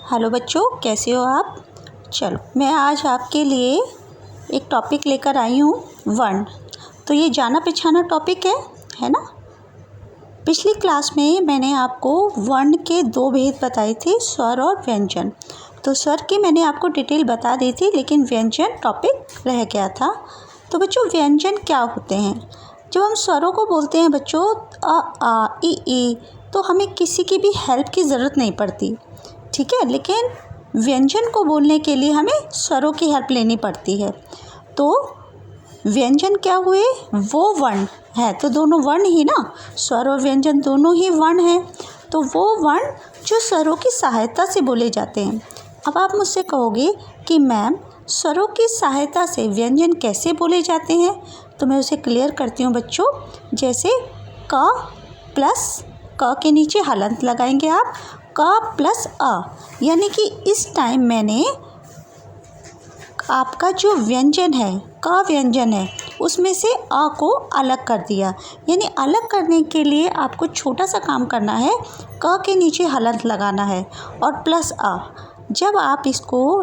Hello बच्चों, कैसे हो आप। चलो, मैं आज आपके लिए एक टॉपिक लेकर आई हूँ, वर्ण। तो ये जाना पहचाना टॉपिक है ना। पिछली क्लास में मैंने आपको वर्ण के दो भेद बताए थे, स्वर और व्यंजन। तो स्वर की मैंने आपको डिटेल बता दी थी, लेकिन व्यंजन टॉपिक रह गया था। तो बच्चों, व्यंजन क्या होते हैं। जब हम स्वरों को बोलते हैं बच्चों, अ आ इ ई, तो हमें किसी की भी हेल्प की ज़रूरत नहीं पड़ती, ठीक है। लेकिन व्यंजन को बोलने के लिए हमें स्वरों की हेल्प लेनी पड़ती है। तो व्यंजन क्या हुए, वो वर्ण है। तो दोनों वर्ण ही ना, स्वर और व्यंजन दोनों ही वर्ण हैं। तो वो वर्ण जो स्वरों की सहायता से बोले जाते हैं। अब आप मुझसे कहोगे कि मैम, स्वरों की सहायता से व्यंजन कैसे बोले जाते हैं। तो मैं उसे क्लियर करती हूँ बच्चों। जैसे क प्लस क के नीचे हलंत लगाएंगे आप, क प्लस अ, यानी कि इस टाइम मैंने आपका जो व्यंजन है, क व्यंजन है, उसमें से अ को अलग कर दिया। यानी अलग करने के लिए आपको छोटा सा काम करना है, क के नीचे हलंत लगाना है और प्लस अ। जब आप इसको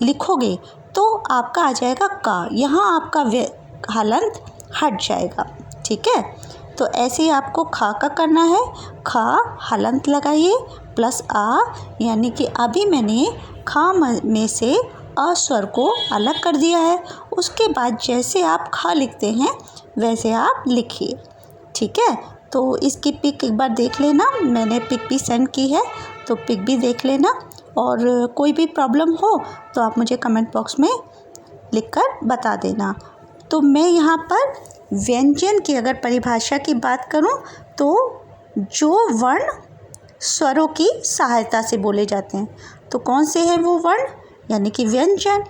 लिखोगे तो आपका आ जाएगा क, यहाँ आपका हलंत हट जाएगा, ठीक है। तो ऐसे ही आपको खा का करना है, खा हलंत लगाइए प्लस आ, यानी कि अभी मैंने खा में से अ स्वर को अलग कर दिया है। उसके बाद जैसे आप खा लिखते हैं वैसे आप लिखिए, ठीक है। तो इसकी पिक एक बार देख लेना, मैंने पिक भी सेंड की है, तो पिक भी देख लेना। और कोई भी प्रॉब्लम हो तो आप मुझे कमेंट बॉक्स में लिखकर बता देना। तो मैं यहाँ पर व्यंजन की अगर परिभाषा की बात करूँ तो जो वर्ण स्वरों की सहायता से बोले जाते हैं। तो कौन से हैं वो वर्ण, यानी कि व्यंजन,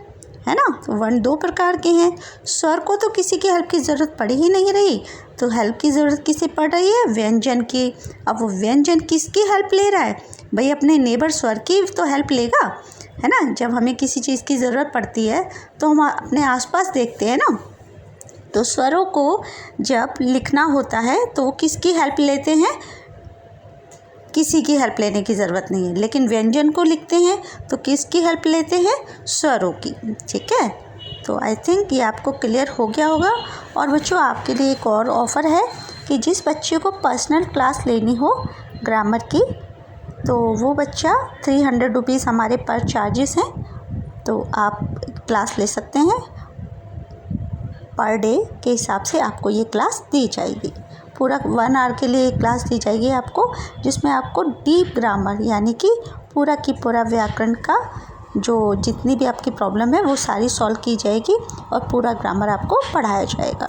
है ना। तो वर्ण दो प्रकार के हैं। स्वर को तो किसी की हेल्प की ज़रूरत पड़ ही नहीं रही, तो हेल्प की ज़रूरत किसे पड़ रही है, व्यंजन की। अब वो व्यंजन किसकी हेल्प ले रहा है भाई, अपने नेबर स्वर की तो हेल्प लेगा, है ना। जब हमें किसी चीज़ की ज़रूरत पड़ती है तो हम अपने आसपास देखते हैं ना। तो स्वरों को जब लिखना होता है तो किसकी हेल्प लेते हैं, किसी की हेल्प लेने की ज़रूरत नहीं है। लेकिन व्यंजन को लिखते हैं तो किसकी हेल्प लेते हैं, स्वरों की, ठीक है। तो आई थिंक ये आपको क्लियर हो गया होगा। और बच्चों, आपके लिए एक और ऑफ़र है कि जिस बच्चे को पर्सनल क्लास लेनी हो ग्रामर की, तो वो बच्चा 300 रुपीज़ हमारे पर चार्जेस हैं। तो आप क्लास ले सकते हैं, पर डे के हिसाब से आपको ये क्लास दी जाएगी। पूरा 1 आवर के लिए क्लास दी जाएगी आपको, जिसमें आपको डीप ग्रामर, यानी कि पूरा की पूरा व्याकरण का जो जितनी भी आपकी प्रॉब्लम है वो सारी सॉल्व की जाएगी और पूरा ग्रामर आपको पढ़ाया जाएगा।